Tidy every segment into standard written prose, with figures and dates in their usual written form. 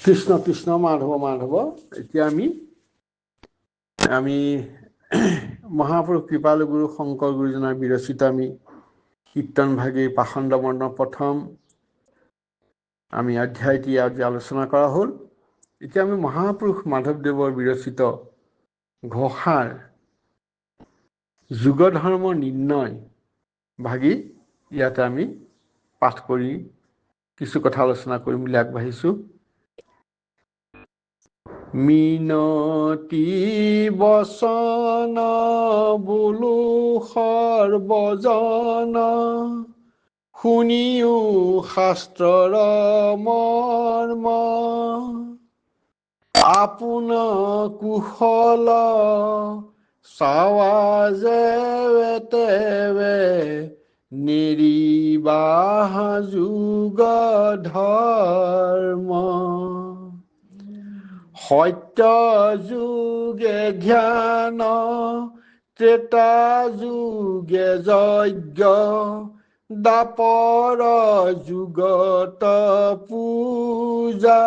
কৃষ্ণ কৃষ্ণ মাধৱ মাধৱ। এতিয়া আমি মহাপুৰুষ কৃপালু গুৰু শংকৰ গুৰুজনাৰ বিৰচিত আমি কীৰ্তন ভাগী পাষণ্ড বৰ্ণ প্ৰথম আমি অধ্যায়টি আজি আলোচনা কৰা হ'ল। এতিয়া আমি মহাপুৰুষ মাধৱদেৱৰ বিৰচিত ঘোষাৰ যুগ ধৰ্ম নিৰ্ণয় ভাগী ইয়াতে আমি পাঠ কৰি কিছু কথা আলোচনা কৰিম বুলি আগবাঢ়িছোঁ। মিনতি বচন বোলো সৰ্বজন, শুনিও শাস্ত্ৰৰ মৰ্ম, আপোন কুশল চাৱা যেবে তেবে, নিৰিবাহ যুগ ধৰ্ম। সত্য যুগে ধ্যান, ত্ৰেতা যুগে যজ্ঞ, দ্বাপৰ যুগত পূজা,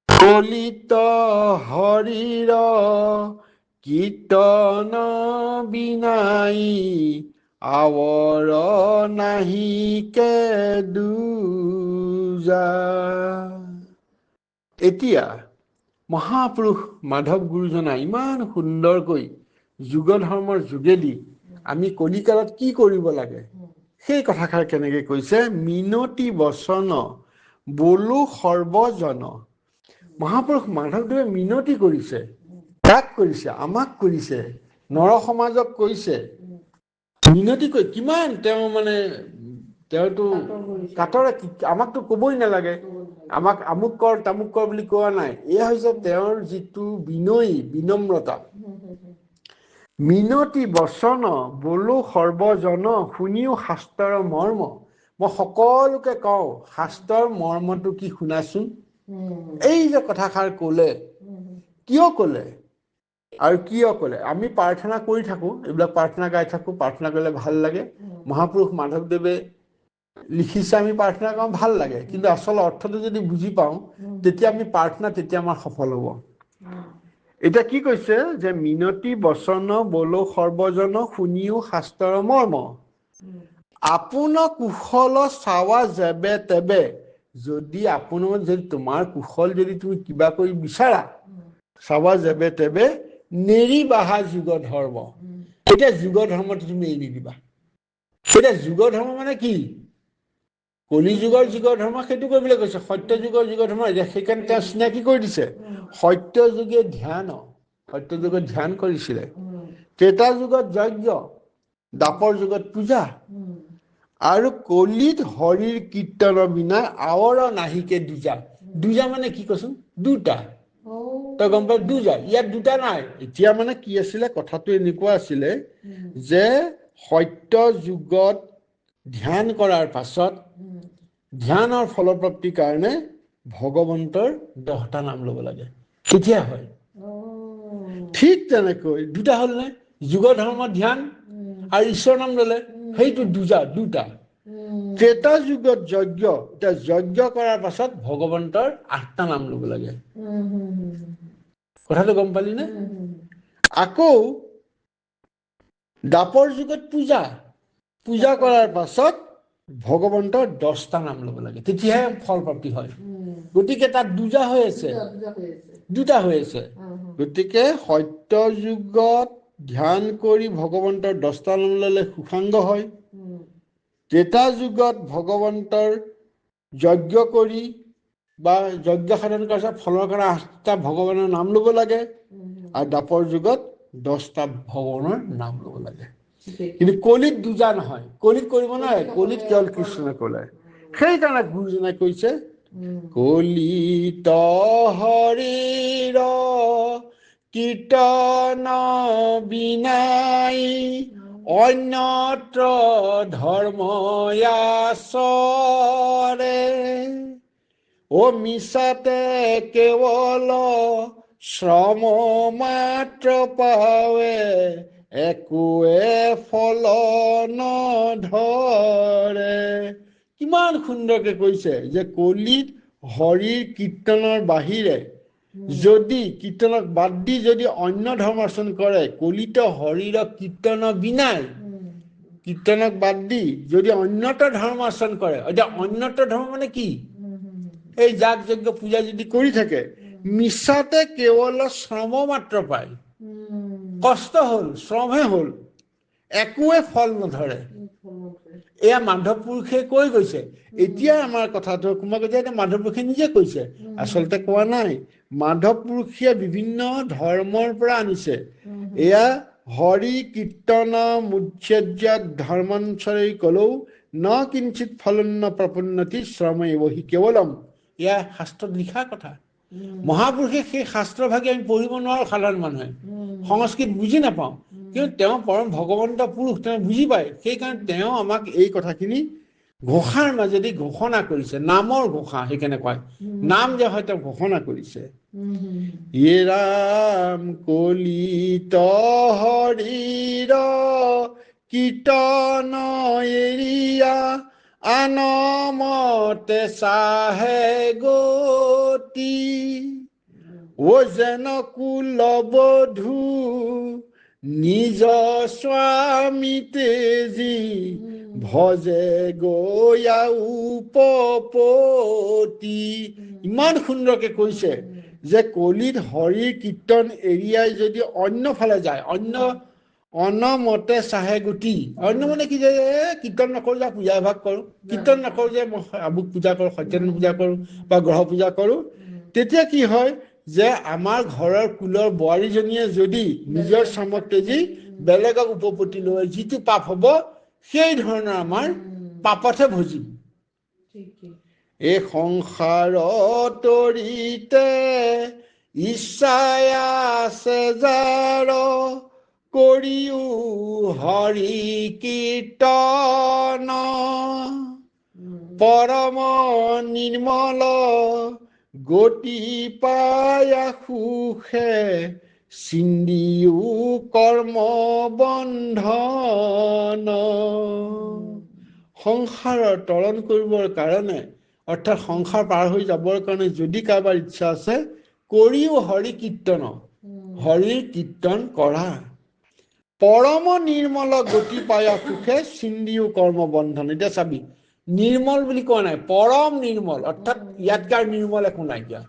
কলিত হৰিৰ কীৰ্তন বিনাই, আৱৰ নাহিকে দুজা। এতিয়া মহাপুৰুষ মাধৱ গুৰুজনাই ইমান সুন্দৰকৈ যুগ ধৰ্মৰ যোগেদি আমি কলিকালত কি কৰিব লাগে সেই কথাষাৰ কেনেকৈ কৈছে। মিনতি বচন বোলো সৰ্বজন। মহাপুৰুষ মাধৱদেৱে মিনতি কৰিছে। কাক কৰিছে? আমাক কৰিছে, নৰ সমাজক কৰিছে। মিনতি কৰি কিমান তেওঁতো কাটৰে, আমাকতো কবই নালাগে, আমাক আমুক কৰ তামুক কৰ বুলি কোৱা নাই। এয়া হৈছে তেওঁৰ যিটো বিনয়ী বিনম্ৰতা। মিনতি বচন বোলো সৰ্বজন, শুনিও শাস্ত্ৰৰ মৰ্ম। মই সকলোকে কওঁ শাস্ত্ৰৰ মৰ্মটো কি শুনাচোন। এই যে কথাষাৰ কলে, কিয় কলে আৰু কিয় কলে? আমি প্ৰাৰ্থনা কৰি থাকো, এইবিলাক প্ৰাৰ্থনা গাই থাকো, প্ৰাৰ্থনা কৰিলে ভাল লাগে। মহাপুৰুষ মাধৱদেৱে লিখিছে, আমি প্ৰাৰ্থনা কৰোঁ, ভাল লাগে। কিন্তু আচল অৰ্থটো যদি বুজি পাওঁ তেতিয়া আমি প্ৰাৰ্থনা তেতিয়া আমাৰ সফল হ'ব। এতিয়া কি কৈছে যে মিনতি বচন বোলো সৰ্বজন, শুনিও শাস্ত্ৰৰ মৰ্ম, আপোন কুশল চাৱা যেবে তেবে। যদি আপোনাৰ যদি তোমাৰ কুশল যদি তুমি কিবা কৰি বিচাৰা, চাৱা যেবে তেবে, নেৰিবাহা যুগ ধৰ্ম। এতিয়া যুগ ধৰ্মটো তুমি এৰি নিদিবা। এতিয়া যুগ ধৰ্ম মানে কি? কলি যুগৰ যুগ ধৰ্ম সেইটো কৰিবলৈ কৈছে। সত্য যুগৰ যুগ ধৰ্ম সেইকাৰণে তেওঁ চিনাকি কৰি দিছে। সত্য যুগে ধ্যান, সত্য যুগত ধ্যান কৰিছিলে। ত্ৰেতা যুগত যজ্ঞ, দ্বাপৰ যুগত পূজা, আৰু কলিত হৰিৰ কীৰ্তনৰ বিনা আৱৰ নাহিকে দুজা। দুজা মানে কি কচোন? দুটা। তই গম পাই? দুজা। ইয়াত দুটা নাই। এতিয়া মানে কি আছিলে, কথাটো এনেকুৱা আছিলে যে সত্য যুগত ধ্যান কৰাৰ পাছত ধ্যানৰ ফলপ্ৰাপ্তিৰ কাৰণে ভগৱন্তৰ 10টা নাম ল'ব লাগে, তেতিয়া হয়। ঠিক তেনেকৈ দুটা হ'ল নে? যুগ ধৰ্ম ধ্যান আৰু ঈশ্বৰ নাম ল'লে, সেইটো দুটা। ত্ৰেতা যুগত যজ্ঞ, এতিয়া যজ্ঞ কৰাৰ পাছত ভগৱন্তৰ 8টা নাম ল'ব লাগে। কথাটো গম পালি নে? আকৌ দ্বাপৰ যুগত পূজা কৰাৰ পাছত ভগৱন্তৰ 10টা নাম ল'ব লাগে, তেতিয়াহে ফল প্ৰাপ্তি হয়। গতিকে তাত দুটা হৈ আছে। গতিকে সত্য যুগত ধ্যান কৰি ভগৱন্তৰ 10টা নাম ল'লে সুসাংগ হয়। ত্ৰেতা যুগত ভগৱন্তৰ যজ্ঞ কৰি বা যজ্ঞ সাধন কৰাৰ পিছত ফলৰ কাৰণে 8টা ভগৱানৰ নাম ল'ব লাগে। আৰু দ্বাপৰ যুগত 10টা ভগৱানৰ নাম ল'ব লাগে। কিন্তু কলিত দুজা নহয়, কলিত কৰিব নোৱাৰে, কলিত কেৱল কৃষ্ণই ক'লে। সেইকাৰণে গুৰুজনাই কৈছে, কলিত হৰিৰ কীৰ্তন বিনাই, অন্যত্ৰ ধৰ্ম আচৰে। মিছাতে কেৱল শ্ৰম মাত্ৰ পাৱে, একোৱে ফল নধৰে। কিমান সুন্দৰকে কৈছে যে কলিত হৰিৰ কীৰ্তনৰ বাহিৰে যদি কীৰ্তনক বাদ দি যদি অন্য ধৰ্ম আচৰণ কৰে, কলিত হৰিৰ কীৰ্তন বিনাই, কীৰ্তনক বাদ দি যদি অন্যত ধৰ্ম আচৰণ কৰে, এতিয়া অন্যত ধৰ্ম মানে কি? এই যাগ যজ্ঞ পূজা যদি কৰি থাকে, মিছাতে কেৱল শ্ৰম মাত্ৰ পায়, কষ্ট হ'ল, শ্ৰমহে হ'ল, একোৱে ফল নধৰে। এয়া মাধৱ পুৰুষে কৈ গৈছে। এতিয়া আমাৰ কথাটো কোনোবা কৈছে এতিয়া মাধৱ পুৰুষে নিজে কৈছে, আচলতে কোৱা নাই। মাধৱ পুৰুষে বিভিন্ন ধৰ্মৰ পৰা আনিছে। এয়া হৰি কীৰ্তন মুচ্যজ্য ধৰ্মাঞ্চৰি কলৌ ন কিঞ্চিত ফলন্ন প্ৰপন্নতি শ্ৰমেবহি কেৱলম। এয়া শাস্ত্ৰত লিখা কথা। মহাপুৰুষে সেই শাস্ত্ৰভাগে আমি পঢ়িব নোৱাৰো সাধাৰণ মানুহে, সংস্কৃত বুজি নাপাওঁ, কিন্তু তেওঁ পৰম ভগৱন্ত পুৰুষ, তেওঁ বুজি পায়। সেইকাৰণে তেওঁ আমাক এই কথাখিনি ঘোষাৰ মাজেদি ঘোষণা কৰিছে, নামৰ ঘোষা সেইকাৰণে কয়, নাম যে হয় তেওঁ ঘোষণা কৰিছে। য়ে ৰাম কলিত হৰিৰ কীৰ্তন এৰিয়া আনমতে চাহে গতি, ও যেন কুলবধূ নিজ স্বামী তেজী ভজে গয়া উপপতি। ইমান সুন্দৰকে কৈছে যে কলিত হৰিৰ কীৰ্তন এৰিয়াই যদি অন্য ফালে যায়, অনমতে চাহে গতি, অন্য মানে কি যে কীৰ্তন নকৰো যে পূজা ভাগ কৰো, কীৰ্তন নকৰো যে মই আমুক পূজা কৰো, সত্যনাৰায়ণ পূজা কৰো বা গ্ৰহ পূজা কৰো, তেতিয়া কি হয় যে আমাৰ ঘৰৰ কুলৰ বোৱাৰীজনীয়ে যদি নিজৰ স্বামক তেজি বেলেগক উপপতি লৈ যিটো পাপ হব, সেই ধৰণৰ আমাৰ পাপতহে ভজিম। এই সংসাৰ তৰিতে ইচ্ছাই আছে যাৰ কৰিও হৰি কীৰ্তন, পৰম নিৰ্মল গতি পায়া সুখে চিন্দিও কৰ্ম বন্ধন। সংসাৰৰ তৰণ কৰিবৰ কাৰণে, অৰ্থাৎ সংসাৰ পাৰ হৈ যাবৰ কাৰণে যদি কাৰোবাৰ ইচ্ছা আছে, কৰিও হৰি কীৰ্তন, হৰিৰ কীৰ্তন কৰা, পৰম নিৰ্মল গতি পায়া সুখে চিন্দিও কৰ্ম বন্ধন। এতিয়া চাবি, নিৰ্মল বুলি কোৱা নাই, পৰম নিৰ্মল, অৰ্থাৎ ইয়াতকাৰ নিৰ্মল একো নাইকিয়া,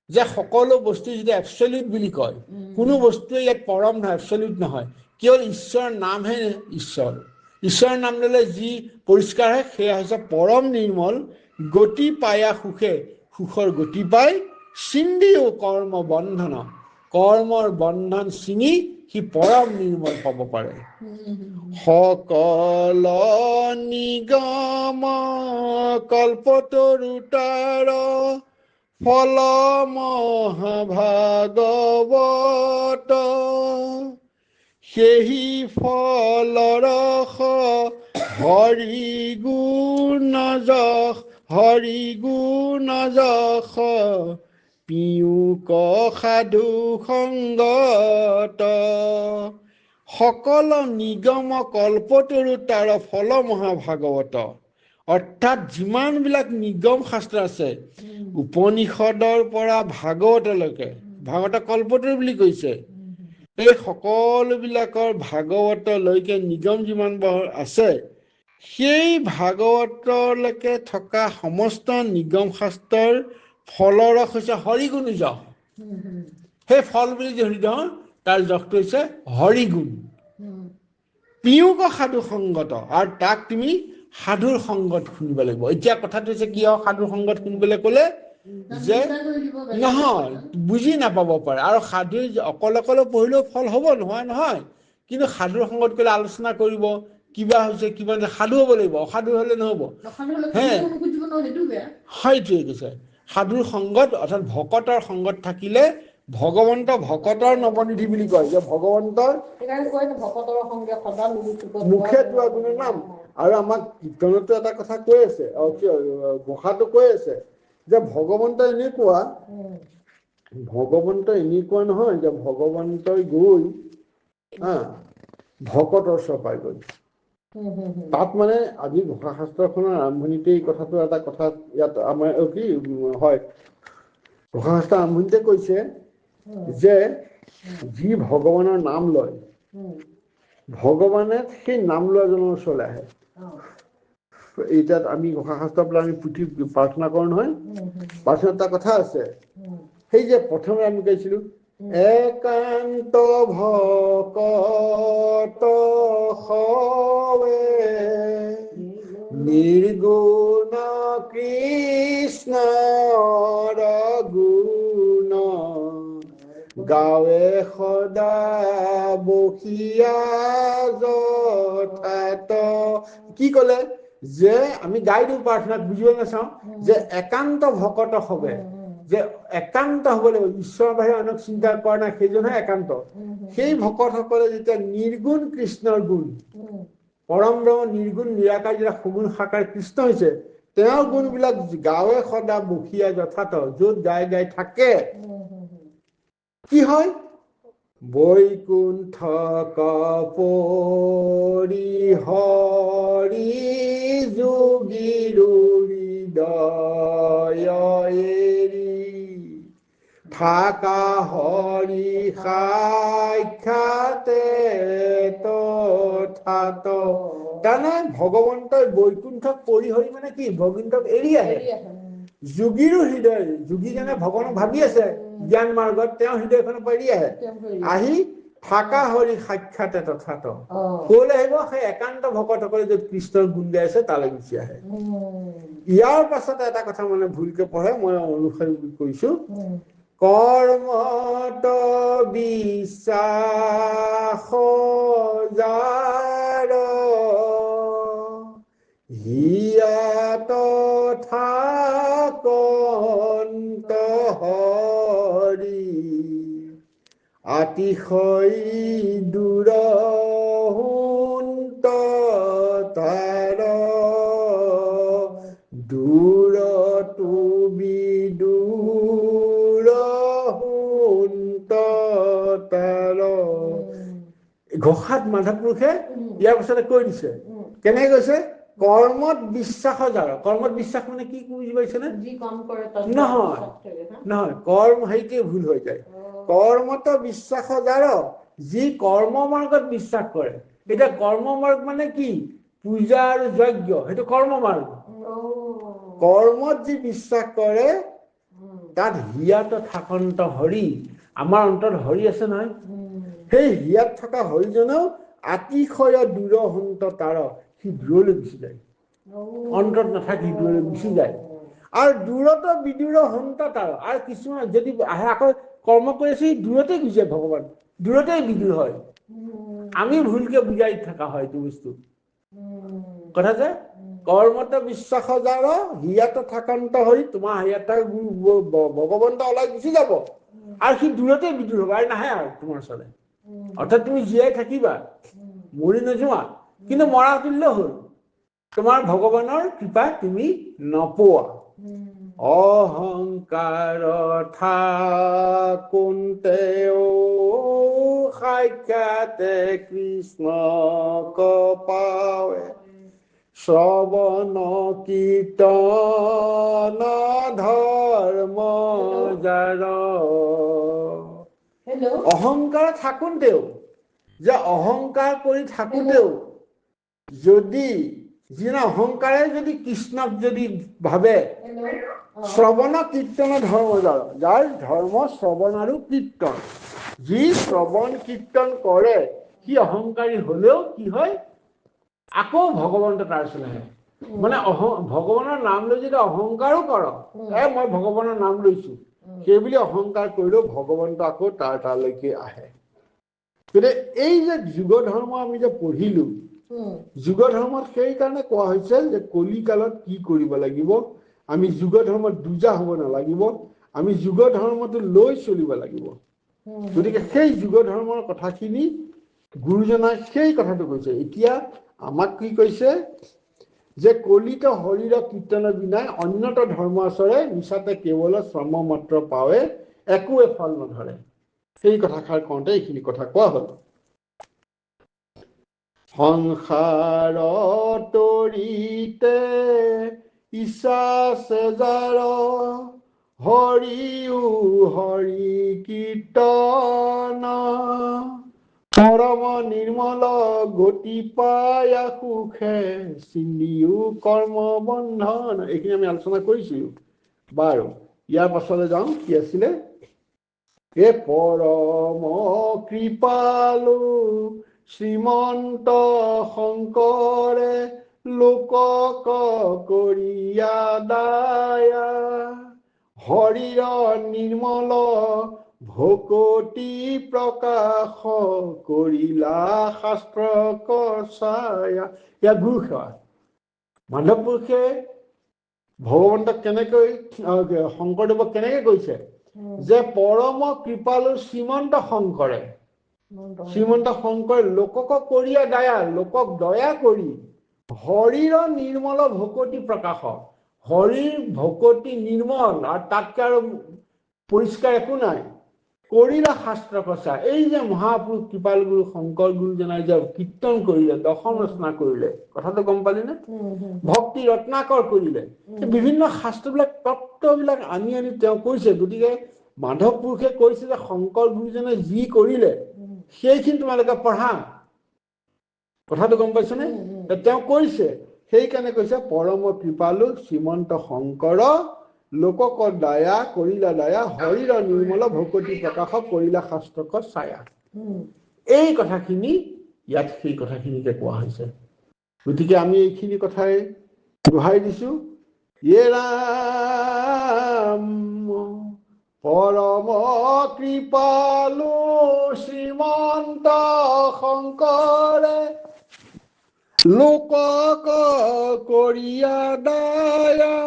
যে সকলো বস্তু যদি এবচলিউট বুলি কয়, কোনো বস্তুৱে ইয়াত পৰম নহয়, এবচলিউট নহয়, কেৱল ঈশ্বৰৰ নামহে ঈশ্বৰ। ঈশ্বৰৰ নাম ল'লে যি পৰিষ্কাৰ হয় সেয়া হৈছে পৰম নিৰ্মল গতি পায়া সুখে, সুখৰ গতি পাই চিন্দিও কৰ্ম বন্ধন, কৰ্মৰ বন্ধন ছিঙি সি পৰম নিৰ্মল পাব পাৰে। সকল নিগম কল্পতৰু তাৰ ফল মহাভাগৱত, সেই ফলৰ হৰি গুণ যশ, হৰি গুণ যশ পিয়ুক সাধু সংগত, সকল নিগম কল্পতৰু তাৰ ফল মহাভাগৱত, অৰ্থাৎ যিমানবিলাক নিগম শাস্ত্ৰ আছে, উপনিষদৰ পৰা ভাগৱতলৈকে, ভাগৱত কল্পতৰু বুলি কৈছে, এই সকলোবিলাকৰ ভাগৱতলৈকে নিগম যিমান আছে, সেই ভাগৱতলৈকে থকা সমস্ত নিগম শাস্ত্ৰৰ ফলৰ ৰস হৈছে হৰিগুণ যশ। সেই ফল বুলি ধৰি লওঁ, তাৰ যশটো হৈছে হৰিগুণ। পিয়ুক সাধু সংগত, আৰু তাক তুমি সাধুৰ সংগত শুনিব লাগিব। এতিয়া কথাটো হৈছে কি হয়, সাধুৰ সংগত শুনিবলৈ ক'লে যে নহয়, বুজি নাপাব পাৰে, আৰু সাধু অকলে অকলে পঢ়িলেও ফল হ'ব, নহয় নহয়, কিন্তু সাধুৰ সংগত কৰিলে আলোচনা কৰিব, কিবা হৈছে কিবা সাধু হ'ব লাগিব, অসাধু হলে নহ'ব। সেইটোৱে কৈছে, সাধুৰ সংগত অৰ্থাৎ ভকতৰ সংগত থাকিলে ভগৱন্ত ভকতৰ নৱনিধি বুলি কয়, যে ভগৱন্তৰ মুখে তোৱা গুণৰ নাম। আৰু আমাক কীৰ্তনতো এটা কথা কৈ আছে, ঘোষাটো কৈ আছে যে ভগৱন্ত এনেকুৱা, ভগৱন্ত এনেকুৱা নহয় যে ভগৱন্তই গৈ ভকতৰ ওচৰ পাই গ'ল, তাত মানে আজি ঘোষা শাস্ত্ৰখনৰ আৰম্ভণিতে এই কথাটো এটা কথা ইয়াত আমাৰ কি হয়, ঘোষা শাস্ত্ৰৰ আৰম্ভণিতে কৈছে যে যি ভগৱানৰ নাম লয় ভগৱানে সেই নাম লোৱাজনৰ ওচৰলৈ আহে। এতিয়া আমি ঘোষা শাস্ত্ৰৰ পৰা আমি পুথি প্ৰাৰ্থনা কৰোঁ নহয়, প্ৰাৰ্থনাত এটা কথা আছে, সেই যে প্ৰথমে আমি কৈছিলো একান্ত ভকত হবে নিৰ্গুণ কৃষ্ণৰ গুণ গাৱে সদা বসিয়া যথাত। কি কলে যে আমি গাই দিওঁ প্ৰাৰ্থনাত, বুজিব নাচাওঁ যে একান্ত ভকত হবে, যে একান্ত হব লাগিব, ঈশ্বৰৰ বাহিৰে অনেক চিন্তা কৰা নাই, সেইজনহে একান্ত। সেই ভকতসকলে যেতিয়া নিৰ্গুণ কৃষ্ণৰ গুণ, পৰম ব্ৰহ্ম নিৰ্গুণ নিৰাকাৰ যেতিয়া সগুণ সাকাৰ কৃষ্ণ হৈছে, তেওঁৰ গুণবিলাক গাৱে সদা বসিয়া যথাত, য'ত গাই গাই থাকে কি হয়, বৈকুণ্ঠ কপৰি হৰি যোগীৰো হৃদয় এৰি থাকা হৰি সাক্ষাতে তথাত। তাৰমানে ভগৱন্তই বৈকুণ্ঠক পৰি হৰি মানে কি, ভগৱন্তক এৰি আহে। যোগীৰো হৃদয়, যোগীজনে ভগৱানক ভাবি আছে জ্ঞান মাৰ্গত, তেওঁ হৃদয়খনৰ পৰা এৰি আহে, আহি থাকা হৰি সাক্ষাতে তথাত। কলৈ আহিব, সেই একান্ত ভকতসকলে য'ত কৃষ্ণৰ গুণ গাই আছে তালৈ গুচি আহে। ইয়াৰ পাছতে এটা কথা মানে ভুলকে পঢ়ে, মই অনুসৰণ কৰিছো, কৰ্মত বিশ্বাস যাৰ হিয়াত থাকন্ত হৰি আতিশয় দূৰ হুন্ত তাৰ দূৰতো বিদূৰ হুন্ত তাৰ। ঘোষাত মাধৱ পুৰুষে ইয়াৰ পাছতে কৈ দিছে, কেনেকে কৈছে, কৰ্মত বিশ্বাস যাৰ। কৰ্মত বিশ্বাস মানে কি বুজি পাইছে নে? নহয় নহয়, কৰ্ম সেইটোৱে ভুল হৈ যায়। কৰ্মত বিশ্বাস যাৰ, যি কৰ্ম মাৰ্গত বিশ্বাস কৰে। এতিয়া কৰ্ম মাৰ্গ মানে কি, পূজা আৰু যজ্ঞ, সেইটো কৰ্ম মাৰ্গ। কৰ্মত যি বিশ্বাস কৰে তাত হিয়াত থাকন্ত হৰি, আমাৰ অন্তৰত হৰি আছে নহয়, সেই হিয়াত থকা হৰিজনেও আতিশয় দূৰ হুন্ত তাৰ, সি দূৰলৈ গুচি যায়, অন্তৰত নাথাকি দূৰলৈ গুচি যায়। আৰু দূৰতো বিদূৰ হুন্ত তাৰ, আৰু কিছুমান যদি আহে আকৌ কৰ্ম কৰি আছে, দূৰতে গুচি যায় ভগৱান, দূৰতেই বিদূৰ হয়। আমি ভুলকে বুজাই থকা হয় এইটো বস্তু কথা যে, কৰ্মত বিশ্বাস যাৰ হিয়াত থাকন্ত হৰি, তোমাৰ হিয়াত ভগৱন্ত ওলাই গুচি যাব, আৰু সি দূৰতে বিদূৰ হ'ব, আৰু নাহে আৰু তোমাৰ ওচৰলৈ। অৰ্থাৎ তুমি জীয়াই থাকিবা, মৰি নোযোৱা, কিন্তু মৰা তুল্য হ'ল, তোমাৰ ভগৱানৰ কৃপা তুমি নপোৱা। অহংকাৰ থাকোন্তেও সাক্ষাতে কৃষ্ণক পাৱে, শ্ৰৱণ কীৰ্তন ধৰ্ম যাৰ। অহংকাৰ থাকোঁতেও, যে অহংকাৰ কৰি থাকোঁতেও যদি যিজনে অহংকাৰে যদি কৃষ্ণক যদি ভাবে, শ্ৰৱণ কীৰ্তন ধৰ্ম যাৰ, যাৰ ধৰ্ম শ্ৰৱণ আৰু কীৰ্তন, যি শ্ৰৱণ কীৰ্তন কৰে সি অহংকাৰী হলেও কি হয়, আকৌ ভগৱন্ত তাৰ ওচৰলৈ আহে। মানে ভগৱানৰ নাম লৈ যদি অহংকাৰো কৰ, মই ভগৱানৰ নাম লৈছো সেইবুলি অহংকাৰ কৰিলেও ভগৱন্ত আকৌ তালৈকে আহে। গতিকে এই যে যুগ ধৰ্ম আমি যে পঢ়িলো, যুগ ধৰ্মত সেইকাৰণে কোৱা হৈছে যে কলি কালত কি কৰিব লাগিব, আমি যুগ ধৰ্মত দুজা হব নালাগিব, আমি যুগ ধৰ্মটো লৈ চলিব লাগিব। গতিকে সেই যুগ ধৰ্মৰ কথাখিনি গুৰুজনাই সেই কথাটো কৈছে। এতিয়া আমাক কি কৈছে, যে কলিত শৰীৰ কীৰ্তনৰ বিনাই অন্যত ধৰ্ম আচৰে, মিছাতে কেৱল শ্ৰম মাত্ৰ পাৱে, একোৱে ফল নধৰে। সেই কথাষাৰ কওঁতে এইখিনি কথা কোৱা হ'ল। সংসাৰ তৰিতে ইচ্ছা চেজাৰ হৰিও হৰি কীৰ্তন পৰম নিৰ্মল গতি পায়া সুখে চিন্দিও কৰ্ম বন্ধন। এইখিনি আমি আলোচনা কৰিছিলো। বাৰু ইয়াৰ পাছলৈ যাওঁ। কি আছিলে? এ পৰম কৃপালু শ্ৰীমন্ত শংকৰে লোকক কৰিয়া দায়া হৰিৰ নিৰ্মল ভকতি প্ৰকাশ কৰিলা শাস্ত্ৰ কচায়া। ইয়াত গুৰু সেৱা। মাধৱ পুৰুষে ভগৱন্তক কেনেকৈ শংকৰদেৱক কেনেকৈ কৈছে যে পৰম কৃপালু শ্ৰীমন্ত শংকৰে লোকক কৰিয়া দয়া, লোকক দয়া কৰি হৰিৰ নিৰ্মল ভকতি প্ৰকাশ, হৰিৰ ভকতি নিৰ্মল আৰু তাতকৈ আৰু পৰিষ্কাৰ একো নাই, কৰিলা শাস্ত্ৰ কচা। এই যে মহাপুৰুষ কৃপাল গুৰু শংকৰ গুৰুজনাই যে কীৰ্তন কৰিলে, দশম ৰচনা কৰিলে, কথাটো গম পালি নে? ভক্তি ৰত্নাকৰ কৰিলে, বিভিন্ন শাস্ত্ৰবিলাক তত্ত্ববিলাক আনি আনি তেওঁ কৈছে। গতিকে মাধৱ পুৰুষে কৈছে যে শংকৰ গুৰুজনে যি কৰিলে সেইখিনি তোমালোকে পঢ়া। কথাটো গম পাইছনে? তেওঁ কৈছে, সেইকাৰণে কৈছে পৰম কৃপালু শ্ৰীমন্ত শংকৰ লোকক দয়া কৰিলা দয়া হৰিৰ নিৰ্মল ভকতি প্ৰকাশ কৰিলা শাস্ত্ৰক ছায়া। এই কথাখিনি ইয়াত সেই কথাখিনিকে কোৱা হৈছে। গতিকে আমি এইখিনি কথাই দোহাই দিছো। য়ে ৰাম পৰম কৃপালু শ্ৰীমন্ত শংকৰে লোকক কৰিয়া দয়া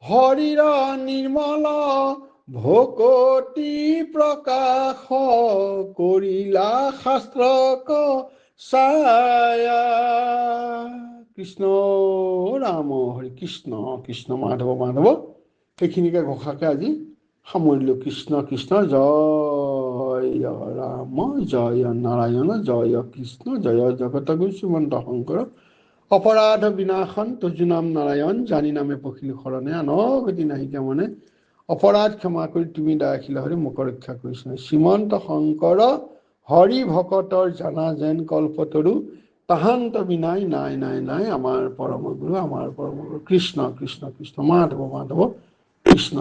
হৰিৰ নিৰ্মল ভকতি প্ৰকাশ কৰিলা শাস্ত্ৰক ছায়া। কৃষ্ণ ৰাম হৰি কৃষ্ণ কৃষ্ণ মাধৱ মাধৱ। সেইখিনিকে ঘোষাকে আজি সামৰিলো। কৃষ্ণ কৃষ্ণ জয় ৰাম জয় নাৰায়ণ জয় কৃষ্ণ জয় জগতগুৰু শ্ৰীমন্ত শংকৰ অপৰাধ বিনাশন তুজু নাম নাৰায়ণ জানি নামে পখিলো শৰণে আনগতি নাহিকা মনে অপৰাধ ক্ষমা কৰি তুমি দয়াশীল হৰি মোক ৰক্ষা কৰিছা। শ্ৰীমন্ত শংকৰ হৰি ভকতৰ জানা যেন কল্পতৰু তাহান্ত বিনাই নাই নাই নাই। আমাৰ পৰম গুৰু কৃষ্ণ কৃষ্ণ কৃষ্ণ মাধৱ মাধৱ কৃষ্ণ।